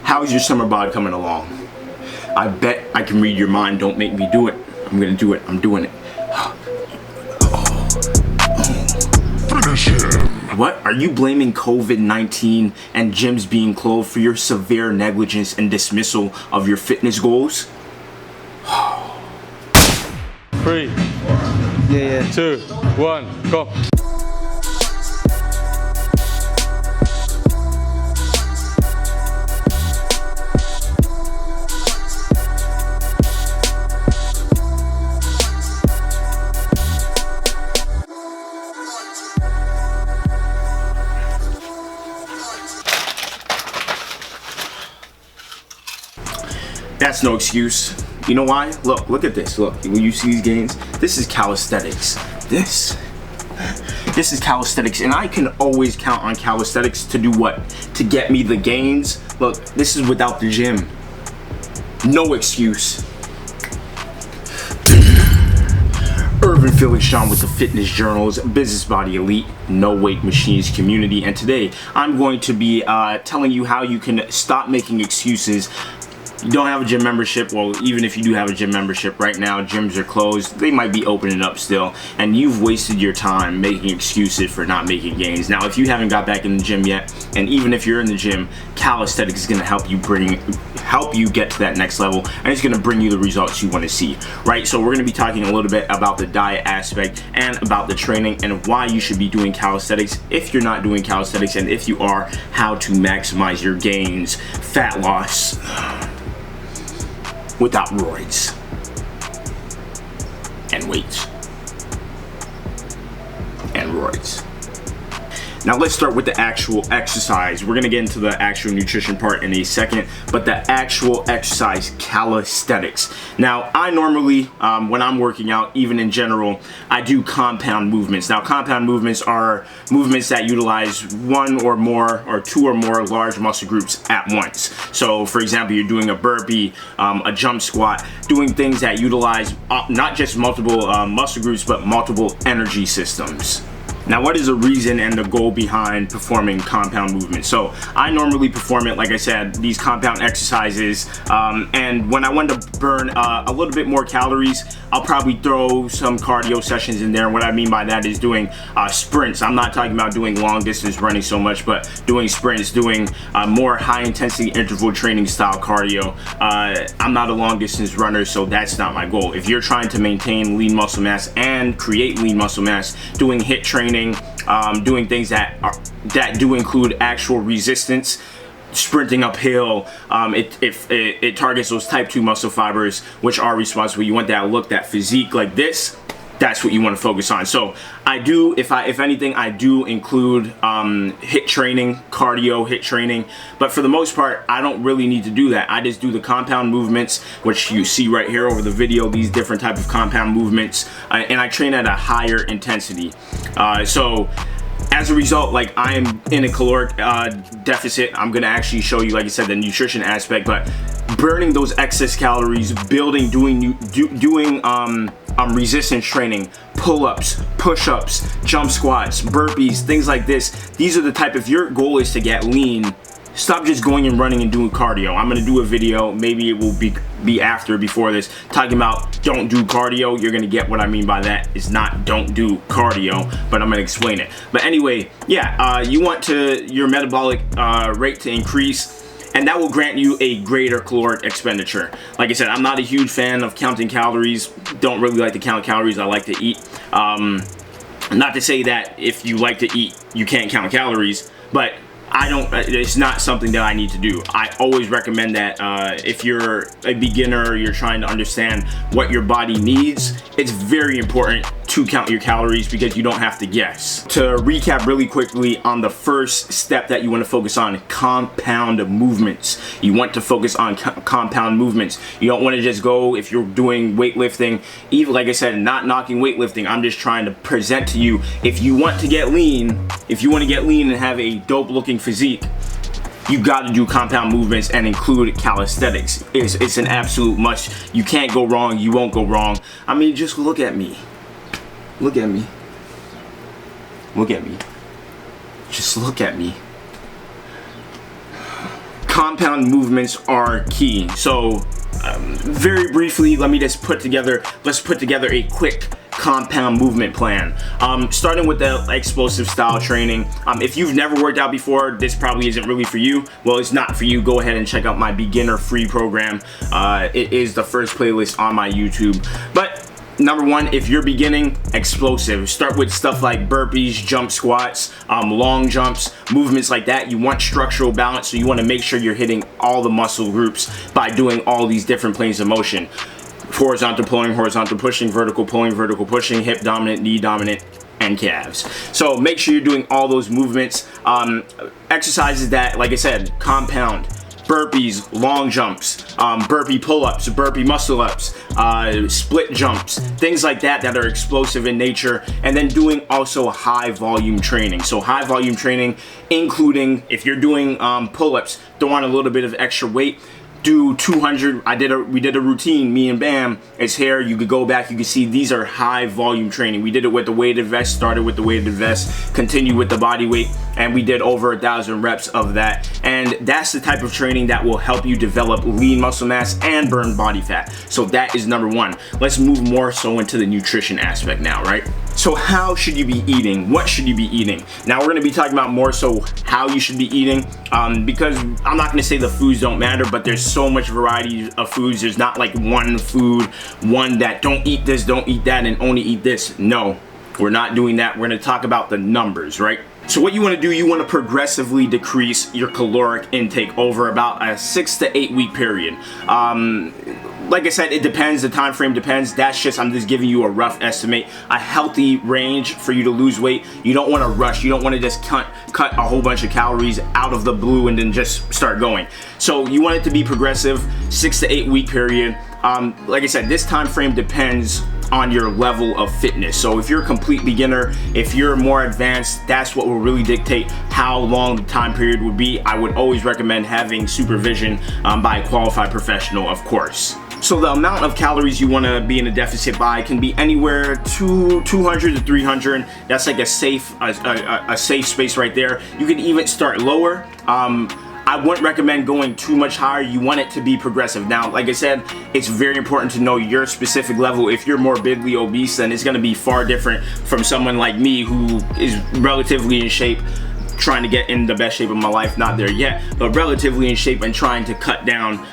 How's your summer bod coming along? I bet I can read your mind. Don't make me do it. I'm gonna do it. I'm doing it. Finish him. What? Are you blaming COVID-19 and gyms being closed for your severe negligence and dismissal of your fitness goals? 3, 2, 1, go. That's no excuse. You know why? Look at this. Look, when you see these gains, this is calisthenics. This is calisthenics, and I can always count on calisthenics to do what? To get me the gains. Look, this is without the gym. No excuse. Irvin Felix Sean with the Fitness Journal's Business Body Elite No Weight Machines community, and today I'm going to be telling you how you can stop making excuses. You don't have a gym membership. Well, even if you do have a gym membership right now, gyms are closed. They might be opening up still, and you've wasted your time making excuses for not making gains. Now, if you haven't got back in the gym yet, and even if you're in the gym, calisthenics is going to help you get to that next level, and it's going to bring you the results you want to see, right? So we're going to be talking a little bit about the diet aspect and about the training and why you should be doing calisthenics if you're not doing calisthenics, and if you are, how to maximize your gains, fat loss without roids and weights and roids. Now let's start with the actual exercise. We're gonna get into the actual nutrition part in a second, but the actual exercise, calisthenics. Now I normally, when I'm working out, even in general, I do compound movements. Now compound movements are movements that utilize one or more or two or more large muscle groups at once. So for example, you're doing a burpee, a jump squat, doing things that utilize not just multiple muscle groups, but multiple energy systems. Now, what is the reason and the goal behind performing compound movements? So I normally perform it, like I said, these compound exercises, and when I want to burn a little bit more calories, I'll probably throw some cardio sessions in there. And what I mean by that is doing sprints. I'm not talking about doing long distance running so much, but doing sprints, doing more high intensity interval training style cardio. I'm not a long distance runner, so that's not my goal. If you're trying to maintain lean muscle mass and create lean muscle mass, doing HIIT training, doing things that do include actual resistance, sprinting uphill, it targets those type 2 muscle fibers, which are responsible. You want that look, that physique like this. That's what you want to focus on. So I do, if anything, I do include HIIT training, cardio HIIT training, but for the most part, I don't really need to do that. I just do the compound movements, which you see right here over the video, these different type of compound movements, and I train at a higher intensity. So as a result, like, I am in a caloric deficit. I'm gonna actually show you, like I said, the nutrition aspect, but burning those excess calories, building, doing resistance training, pull-ups, push-ups, jump squats, burpees, things like this. These are the type, if your goal is to get lean, stop just going and running and doing cardio. I'm gonna do a video, maybe it will be before this, talking about don't do cardio. You're gonna get what I mean by that. It's not don't do cardio, but I'm gonna explain it. But anyway, yeah, you want your metabolic rate to increase, and that will grant you a greater caloric expenditure. Like I said, I'm not a huge fan of counting calories. Don't really like to count calories. I like to eat. Not to say that if you like to eat, you can't count calories, but it's not something that I need to do. I always recommend that if you're a beginner, you're trying to understand what your body needs, it's very important to count your calories because you don't have to guess. To recap really quickly on the first step that you want to focus on, compound movements. You want to focus on compound movements. You don't want to just go, if you're doing weightlifting, even like I said, not knocking weightlifting, I'm just trying to present to you, if you want to get lean, and have a dope looking physique, you got to do compound movements and include calisthenics. It's an absolute must. You can't go wrong. You won't go wrong. I mean, just look at me. Look at me. Look at me. Just look at me. compound movements are key. So very briefly, let's put together a quick compound movement plan. Starting with the explosive style training. If you've never worked out before, this probably isn't really for you. Well, it's not for you. Go ahead and check out my beginner free program. It is the first playlist on my YouTube. But number one, if you're beginning, explosive. Start with stuff like burpees, jump squats, long jumps, movements like that. You want structural balance, so you want to make sure you're hitting all the muscle groups by doing all these different planes of motion. Horizontal pulling, horizontal pushing, vertical pulling, vertical pushing, hip dominant, knee dominant, and calves. So make sure you're doing all those movements. Exercises that, like I said, compound. Burpees, long jumps, burpee pull-ups, burpee muscle-ups, split jumps, things like that that are explosive in nature, and then doing also high volume training. So high volume training, including if you're doing pull-ups, throw on a little bit of extra weight. Do 200. We did a routine, me and Bam. It's here. You could go back. You can see these are high volume training. We did it with the weighted vest. Started with the weighted vest. Continue with the body weight, and we did over 1,000 reps of that. And that's the type of training that will help you develop lean muscle mass and burn body fat. So that is number one. Let's move more so into the nutrition aspect now, right? So how should you be eating? What should you be eating? Now we're going to be talking about more so how you should be eating, because I'm not going to say the foods don't matter, but there's so much variety of foods. There's not like one food, one that don't eat this, don't eat that, and only eat this. No, we're not doing that. We're going to talk about the numbers, right? So what you want to do, you want to progressively decrease your caloric intake over about a 6 to 8 week period. Like I said, it depends, the time frame depends. I'm just giving you a rough estimate, a healthy range for you to lose weight. You don't want to rush. You don't want to just cut a whole bunch of calories out of the blue and then just start going. So you want it to be progressive, 6 to 8 week period. Like I said, this time frame depends on your level of fitness. So if you're a complete beginner, if you're more advanced, that's what will really dictate how long the time period would be. I would always recommend having supervision by a qualified professional, of course. So the amount of calories you want to be in a deficit by can be anywhere to 200 to 300. That's like a safe space right there. You can even start lower. I wouldn't recommend going too much higher. You want it to be progressive. Now, like I said, it's very important to know your specific level. If you're morbidly obese, then it's going to be far different from someone like me who is relatively in shape, trying to get in the best shape of my life. Not there yet, but relatively in shape and trying to cut down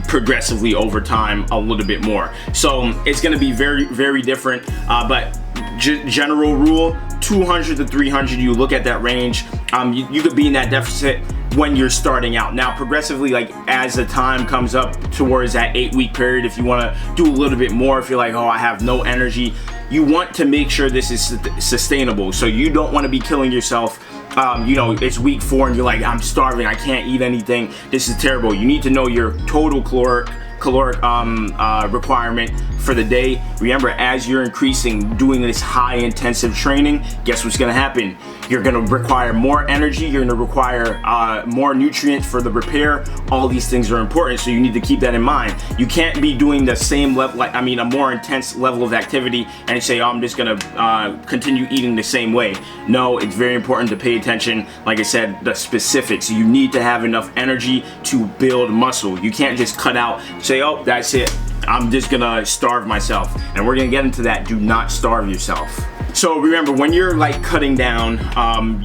progressively over time a little bit more. So it's going to be very, very different, but general rule, 200 to 300, you look at that range. You could be in that deficit when you're starting out. Now progressively, like as the time comes up towards that 8 week period, if you want to do a little bit more, if you're like, oh, I have no energy, you want to make sure this is sustainable. So you don't want to be killing yourself. It's week 4 and you're like, I'm starving, I can't eat anything, this is terrible. You need to know your total caloric requirement for the day. Remember, as you're increasing, doing this high intensive training, guess what's gonna happen? You're gonna require more energy, you're gonna require more nutrients for the repair. All these things are important, so you need to keep that in mind. You can't be doing the same level, a more intense level of activity and say, oh, I'm just gonna continue eating the same way. No, it's very important to pay attention, like I said, the specifics. You need to have enough energy to build muscle. You can't just cut out, say, oh, that's it, I'm just gonna starve myself. And we're gonna get into that. Do not starve yourself. So remember, when you're like cutting down,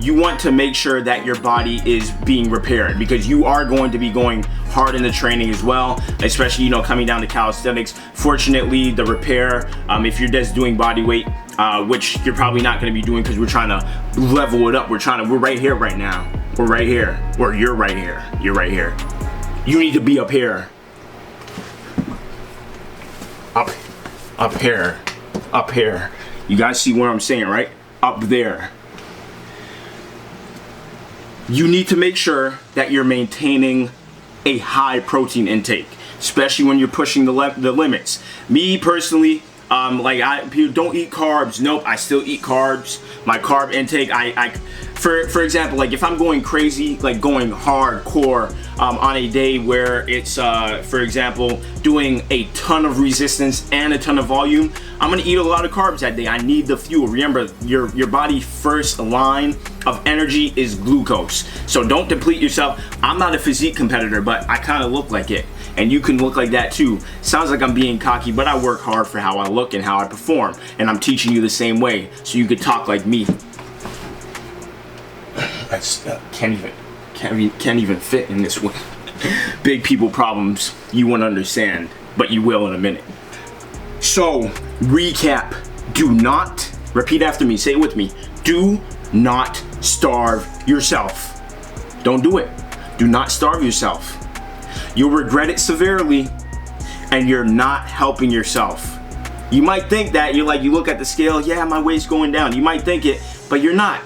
you want to make sure that your body is being repaired, because you are going to be going hard in the training as well, especially coming down to calisthenics. Fortunately, the repair, if you're just doing body weight, which you're probably not going to be doing because we're trying to level it up. We're right here right now. We're right here. Or you're right here. You're right here. You need to be up here. Up here. Up here. You guys see what I'm saying, right? Up there. You need to make sure that you're maintaining a high protein intake, especially when you're pushing the limits. Me personally, people don't eat carbs. Nope, I still eat carbs. My carb intake, for example, like if I'm going crazy, like going hardcore, on a day where it's, for example, doing a ton of resistance and a ton of volume, I'm gonna eat a lot of carbs that day. I need the fuel. Remember, your body first line of energy is glucose. So don't deplete yourself. I'm not a physique competitor, but I kind of look like it. And you can look like that too. Sounds like I'm being cocky, but I work hard for how I look and how I perform. And I'm teaching you the same way, so you could talk like me. I just can't even fit in this one. Big people problems you won't understand, but you will in a minute. So, recap. Do not, repeat after me, say it with me. Do not starve yourself. Don't do it. Do not starve yourself. You'll regret it severely, and you're not helping yourself. You might think that, you look at the scale, yeah, my weight's going down. You might think it, but you're not.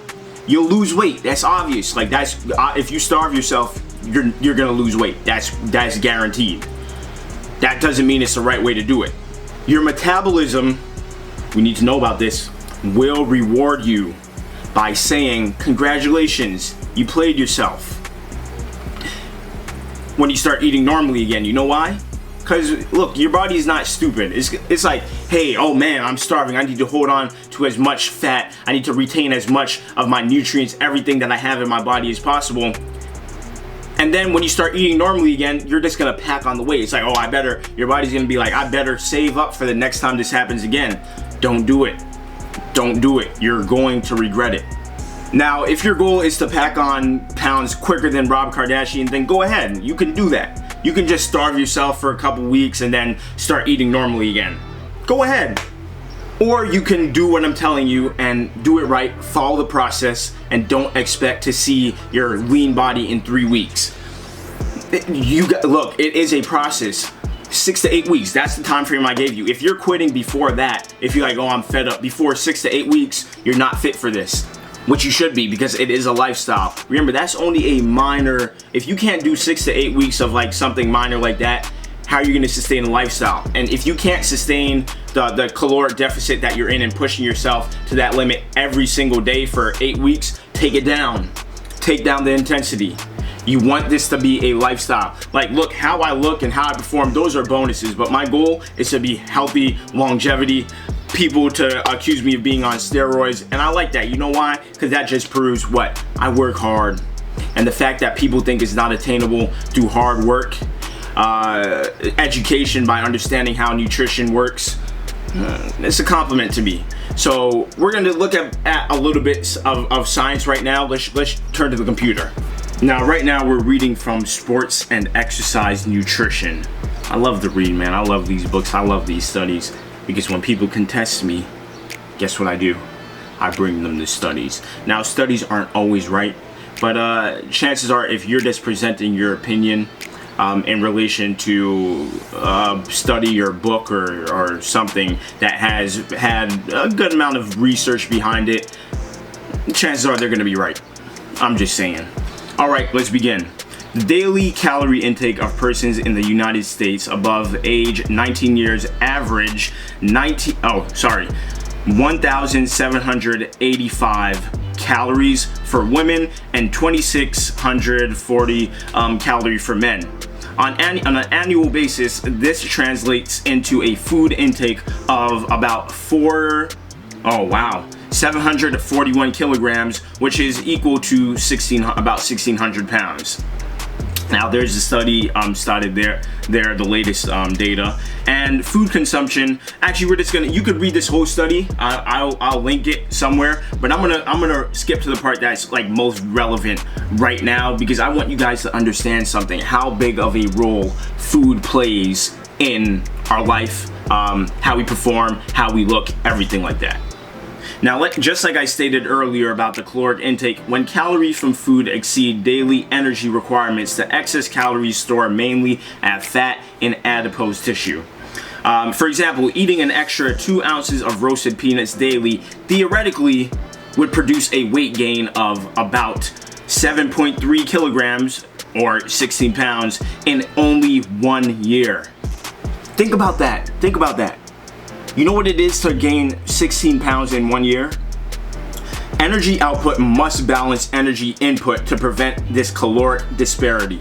You'll lose weight. That's obvious. Like, that's if you starve yourself, you're gonna lose weight. That's guaranteed. That doesn't mean it's the right way to do it. Your metabolism, we need to know about this, will reward you by saying, congratulations, you played yourself. When you start eating normally again, you know why? Because look, your body is not stupid. It's like, hey, oh man, I'm starving. I need to hold on to as much fat. I need to retain as much of my nutrients, everything that I have in my body as possible. And then when you start eating normally again, you're just gonna pack on the weight. It's like, oh, your body's gonna be like, I better save up for the next time this happens again. Don't do it. Don't do it. You're going to regret it. Now, if your goal is to pack on pounds quicker than Rob Kardashian, then go ahead. You can do that. You can just starve yourself for a couple weeks and then start eating normally again. Go ahead. Or you can do what I'm telling you and do it right, follow the process, and don't expect to see your lean body in 3 weeks. Look, it is a process. 6 to 8 weeks, that's the time frame I gave you. If you're quitting before that, if you're like, oh, I'm fed up, before 6 to 8 weeks, you're not fit for this. Which you should be, because it is a lifestyle. Remember, that's only a minor, if you can't do 6 to 8 weeks of like something minor like that, how are you gonna sustain a lifestyle? And if you can't sustain the caloric deficit that you're in and pushing yourself to that limit every single day for 8 weeks, take it down. Take down the intensity. You want this to be a lifestyle. Like, look, how I look and how I perform, those are bonuses, but my goal is to be healthy, longevity, people to accuse me of being on steroids, and I like that. You know why? Because that just proves what? I work hard. And the fact that people think it's not attainable through hard work, education by understanding how nutrition works, it's a compliment to me. So we're going to look at a little bit of science right now. Let's turn to the computer. Now, right now we're reading from Sports and Exercise Nutrition. I love to read, man. I love these books. I love these studies. Because when people contest me, guess what I do? I bring them the studies. Now, studies aren't always right, but chances are, if you're just presenting your opinion in relation to study or book or something that has had a good amount of research behind it, chances are they're going to be right. I'm just saying. All right, let's begin. The daily calorie intake of persons in the United States above age 19 years average 1,785 calories for women and 2,640 calories for men. On an annual basis, this translates into a food intake of about 741 kilograms, which is equal to about 1,600 pounds. Now, there's a study started there, the latest data, and food consumption. Actually, you could read this whole study. I'll link it somewhere, but I'm gonna skip to the part that's like most relevant right now, because I want you guys to understand something: how big of a role food plays in our life, how we perform, how we look, everything like that. Now, just like I stated earlier about the caloric intake, when calories from food exceed daily energy requirements, the excess calories store mainly at fat in adipose tissue. For example, eating an extra 2 ounces of roasted peanuts daily theoretically would produce a weight gain of about 7.3 kilograms or 16 pounds in only 1 year. Think about that. Think about that. You know what it is to gain 16 pounds in 1 year? Energy output must balance energy input to prevent this caloric disparity.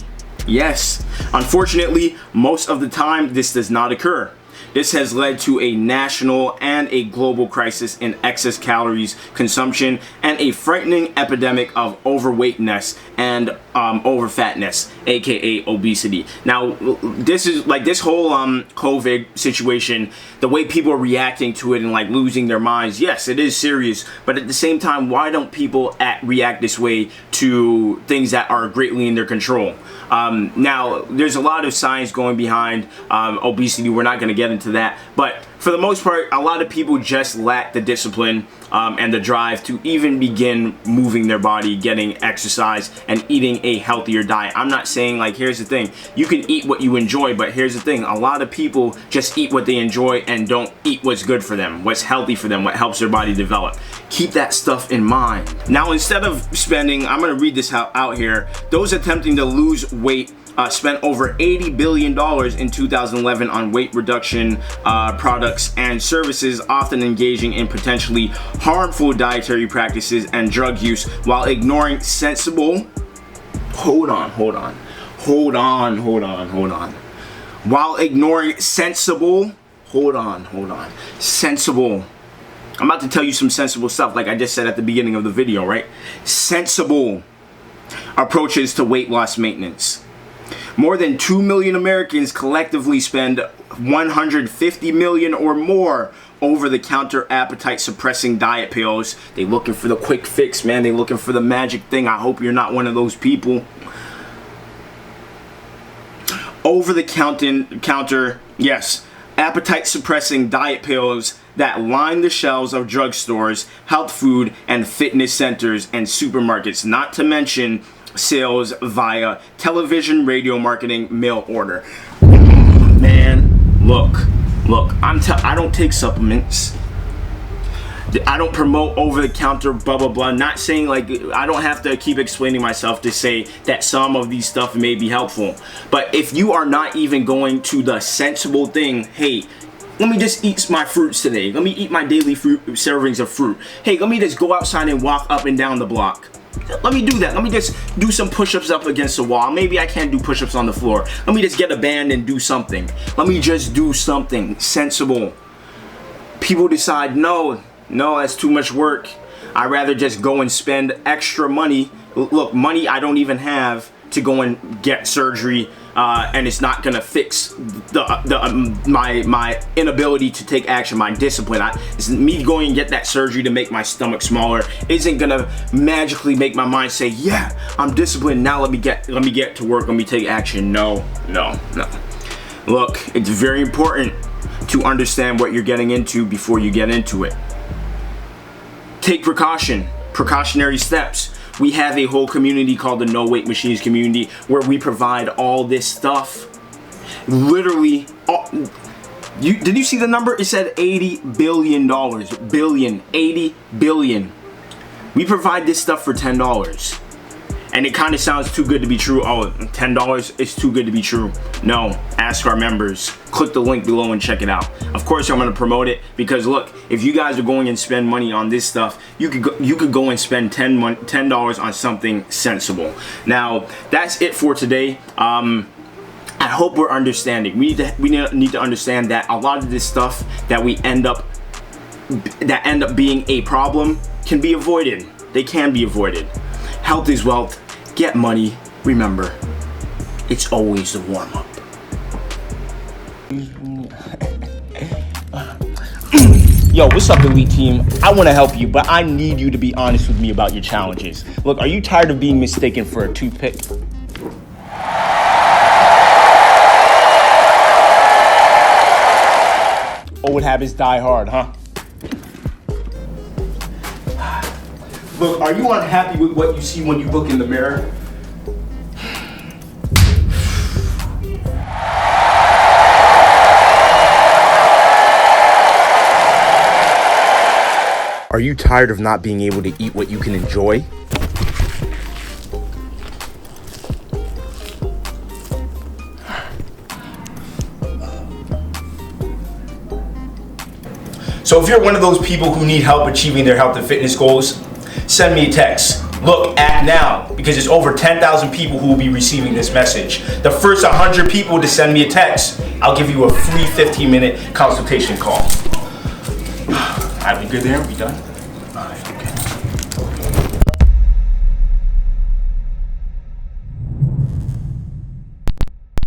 Yes, unfortunately, most of the time this does not occur. This has led to a national and a global crisis in excess calories consumption and a frightening epidemic of overweightness and overfatness, aka obesity. Now, this is like this whole COVID situation, the way people are reacting to it and like losing their minds. Yes, it is serious, but at the same time, why don't people react this way to things that are greatly in their control? Now, there's a lot of science going behind obesity. We're not going to get into that, but for the most part, a lot of people just lack the discipline and the drive to even begin moving their body, getting exercise, and eating a healthier diet. I'm not saying, like, here's the thing, you can eat what you enjoy, but here's the thing, a lot of people just eat what they enjoy and don't eat what's good for them, what's healthy for them, what helps their body develop. Keep that stuff in mind. Now, instead of spending, I'm going to read this out here, those attempting to lose weight spent over $80 billion in 2011 on weight reduction products and services, often engaging in potentially harmful dietary practices and drug use while ignoring sensible while ignoring sensible I'm about to tell you some sensible stuff, like I just said at the beginning of the video, right? Sensible approaches to weight loss maintenance. More than 2 million Americans collectively spend $150 million or more over-the-counter appetite-suppressing diet pills. They looking for the quick fix, man. They looking for the magic thing. I hope you're not one of those people. Over-the-counter, yes, appetite-suppressing diet pills that line the shelves of drugstores, health food, and fitness centers and supermarkets, not to mention sales via television, radio, marketing, mail order. Man, look, I don't take supplements. I don't promote over-the-counter blah blah blah. Not saying, like, I don't have to keep explaining myself to say that some of these stuff may be helpful, but if you are not even going to the sensible thing, hey, let me just eat my fruits today, let me eat my daily fruit servings of fruit, hey, let me just go outside and walk up and down the block, let me do that, let me just do some push-ups up against the wall, maybe I can't do push-ups on the floor, let me just get a band and do something, let me just do something sensible. People decide, no, that's too much work, I'd rather just go and spend extra money, look, money I don't even have, to go and get surgery, and it's not gonna fix my inability to take action, my discipline. It's me going and get that surgery to make my stomach smaller isn't gonna magically make my mind say, yeah, I'm disciplined now, let me get to work, let me take action. No. Look, it's very important to understand what you're getting into before you get into it. Take precautionary steps. We have a whole community called the No Weight Machines community where we provide all this stuff. Literally, did you see the number? It said $80 billion. Billion, 80 billion. We provide this stuff for $10. And it kind of sounds too good to be true. Oh, $10 is too good to be true. No, ask our members. Click the link below and check it out. Of course, I'm gonna promote it because look, if you guys are going and spend money on this stuff, you could go and spend $10 on something sensible. Now, that's it for today. I hope we're understanding. We need to understand that a lot of this stuff that end up being a problem can be avoided. They can be avoided. Health is wealth. Get money. Remember, it's always the warm-up. Yo, what's up, Elite Team? I want to help you, but I need you to be honest with me about your challenges. Look, are you tired of being mistaken for a toothpick? Old habits die hard, huh? Look, are you unhappy with what you see when you look in the mirror? Are you tired of not being able to eat what you can enjoy? So if you're one of those people who need help achieving their health and fitness goals, send me a text Look, act now, because it's over 10,000 people who will be receiving this message. The first 100 people to send me a text, I'll give you a free 15-minute consultation call. Alright, we good there? We done?